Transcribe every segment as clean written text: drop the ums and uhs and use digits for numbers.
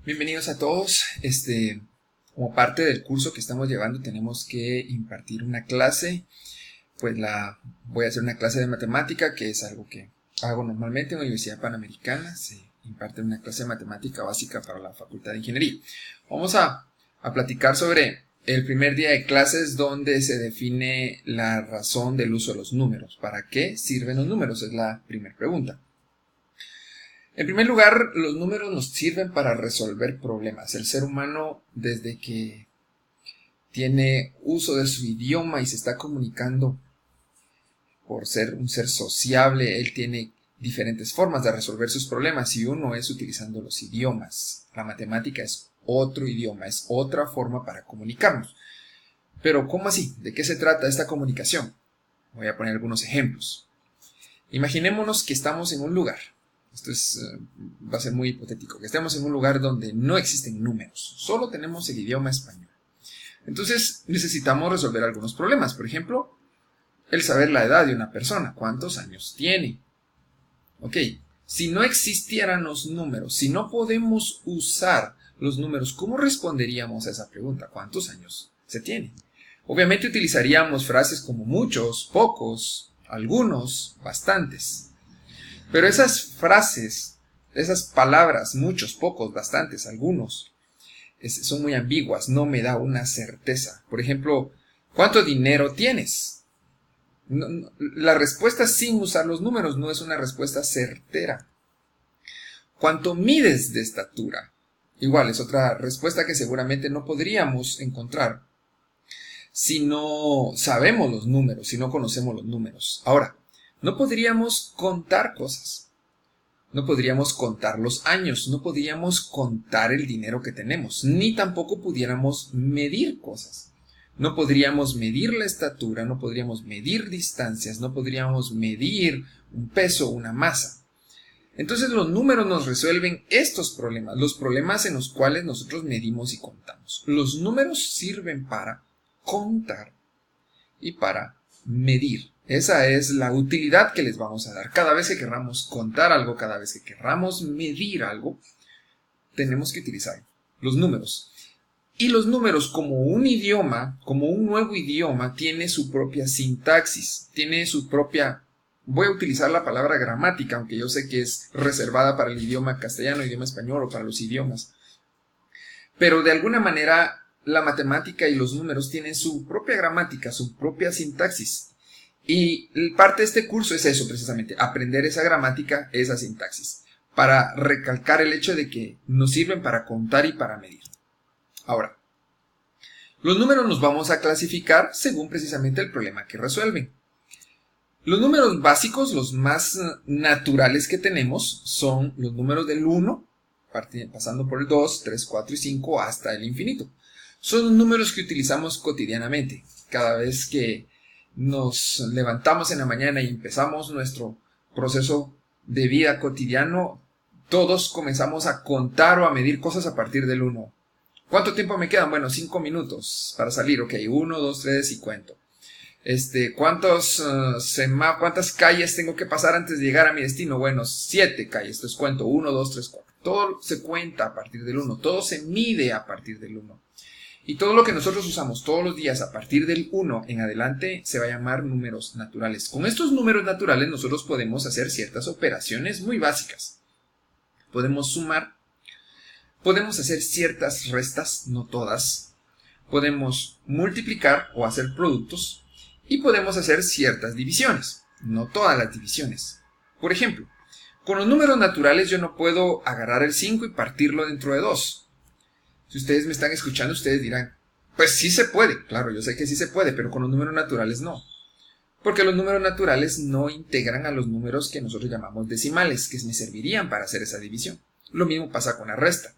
Bienvenidos a todos. Como parte del curso que estamos llevando, tenemos que impartir una clase. Voy a hacer una clase de matemática, que es algo que hago normalmente en la Universidad Panamericana. Se imparte una clase de matemática básica para la Facultad de Ingeniería. Vamos a platicar sobre el primer día de clases, donde se define la razón del uso de los números. ¿Para qué sirven los números? Es la primera pregunta. En primer lugar, los números nos sirven para resolver problemas. El ser humano, desde que tiene uso de su idioma y se está comunicando por ser un ser sociable, él tiene diferentes formas de resolver sus problemas y uno es utilizando los idiomas. La matemática es otro idioma, es otra forma para comunicarnos. Pero, ¿cómo así? ¿De qué se trata esta comunicación? Voy a poner algunos ejemplos. Imaginémonos que estamos en un lugar. Esto va a ser muy hipotético, que estemos en un lugar donde no existen números, solo tenemos el idioma español. Entonces necesitamos resolver algunos problemas, por ejemplo, el saber la edad de una persona, cuántos años tiene. Ok, si no existieran los números, si no podemos usar los números, ¿cómo responderíamos a esa pregunta? ¿Cuántos años se tiene? Obviamente utilizaríamos frases como muchos, pocos, algunos, bastantes. Pero esas frases, esas palabras, muchos, pocos, bastantes, algunos, son muy ambiguas, no me da una certeza. Por ejemplo, ¿cuánto dinero tienes? La respuesta sin usar los números no es una respuesta certera. ¿Cuánto mides de estatura? Igual, es otra respuesta que seguramente no podríamos encontrar si no sabemos los números, si no conocemos los números. Ahora, no podríamos contar cosas, no podríamos contar los años, no podríamos contar el dinero que tenemos, ni tampoco pudiéramos medir cosas. No podríamos medir la estatura, no podríamos medir distancias, no podríamos medir un peso, una masa. Entonces los números nos resuelven estos problemas, los problemas en los cuales nosotros medimos y contamos. Los números sirven para contar y para medir. Esa es la utilidad que les vamos a dar. Cada vez que querramos contar algo, cada vez que querramos medir algo, tenemos que utilizar los números. Y los números, como un idioma, como un nuevo idioma, tiene su propia sintaxis, tiene su propia... Voy a utilizar la palabra gramática, aunque yo sé que es reservada para el idioma castellano, idioma español o para los idiomas. Pero de alguna manera, la matemática y los números tienen su propia gramática, su propia sintaxis. Y parte de este curso es eso precisamente, aprender esa gramática, esa sintaxis, para recalcar el hecho de que nos sirven para contar y para medir. Ahora, los números los vamos a clasificar según precisamente el problema que resuelven. Los números básicos, los más naturales que tenemos, son los números del 1, pasando por el 2, 3, 4 y 5 hasta el infinito. Son los números que utilizamos cotidianamente, cada vez que nos levantamos en la mañana y empezamos nuestro proceso de vida cotidiano, todos comenzamos a contar o a medir cosas a partir del 1. ¿Cuánto tiempo me quedan? Bueno, 5 minutos para salir. Ok, 1, 2, 3 y cuento. ¿Cuántas calles tengo que pasar antes de llegar a mi destino? Bueno, 7 calles. Entonces cuento 1, 2, 3, 4. Todo se cuenta a partir del 1. Todo se mide a partir del 1. Y todo lo que nosotros usamos todos los días a partir del 1 en adelante se va a llamar números naturales. Con estos números naturales nosotros podemos hacer ciertas operaciones muy básicas. Podemos sumar, podemos hacer ciertas restas, no todas. Podemos multiplicar o hacer productos y podemos hacer ciertas divisiones, no todas las divisiones. Por ejemplo, con los números naturales yo no puedo agarrar el 5 y partirlo dentro de 2. Si ustedes me están escuchando, ustedes dirán, pues sí se puede. Claro, yo sé que sí se puede, pero con los números naturales no. Porque los números naturales no integran a los números que nosotros llamamos decimales, que me servirían para hacer esa división. Lo mismo pasa con la resta.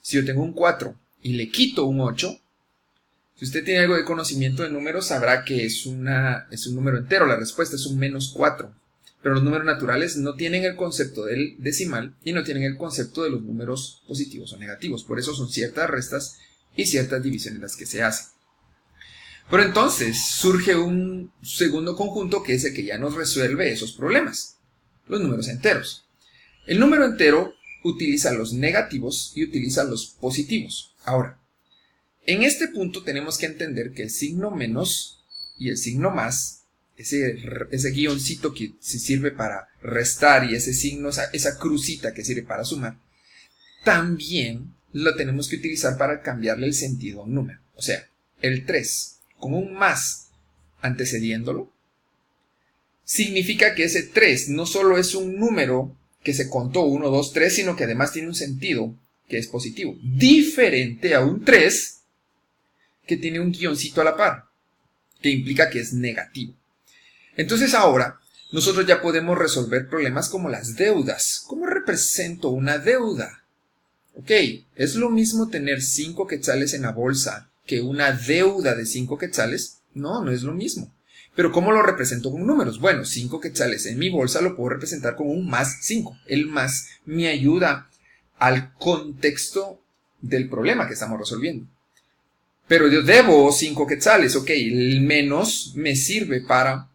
Si yo tengo un 4 y le quito un 8, si usted tiene algo de conocimiento de números, sabrá que es un número entero. La respuesta es un menos 4. Pero los números naturales no tienen el concepto del decimal y no tienen el concepto de los números positivos o negativos. Por eso son ciertas restas y ciertas divisiones las que se hacen. Pero entonces surge un segundo conjunto que es el que ya nos resuelve esos problemas. Los números enteros. El número entero utiliza los negativos y utiliza los positivos. Ahora, en este punto tenemos que entender que el signo menos y el signo más, ese guioncito que se sirve para restar y ese signo, esa crucita que sirve para sumar, también lo tenemos que utilizar para cambiarle el sentido a un número. O sea, el 3 con un más antecediéndolo, significa que ese 3 no solo es un número que se contó 1, 2, 3, sino que además tiene un sentido que es positivo, diferente a un 3 que tiene un guioncito a la par, que implica que es negativo. Entonces ahora nosotros ya podemos resolver problemas como las deudas. ¿Cómo represento una deuda? Ok, es lo mismo tener 5 quetzales en la bolsa que una deuda de 5 quetzales. No, no es lo mismo. Pero ¿cómo lo represento con números? Bueno, 5 quetzales en mi bolsa lo puedo representar con un más 5. El más me ayuda al contexto del problema que estamos resolviendo. Pero yo debo 5 quetzales, ok, el menos me sirve para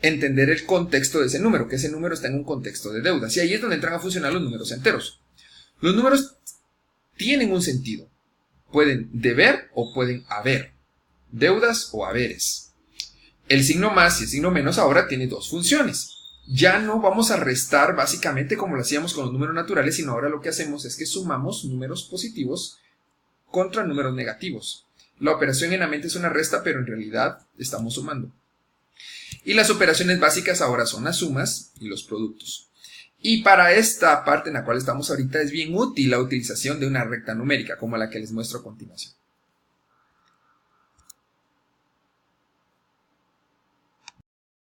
entender el contexto de ese número, que ese número está en un contexto de deudas. Y ahí es donde entran a funcionar los números enteros. Los números tienen un sentido. Pueden deber o pueden haber. Deudas o haberes. El signo más y el signo menos ahora tiene dos funciones. Ya no vamos a restar básicamente como lo hacíamos con los números naturales, sino ahora lo que hacemos es que sumamos números positivos contra números negativos. La operación en la mente es una resta, pero en realidad estamos sumando. Y las operaciones básicas ahora son las sumas y los productos. Y para esta parte en la cual estamos ahorita es bien útil la utilización de una recta numérica, como la que les muestro a continuación.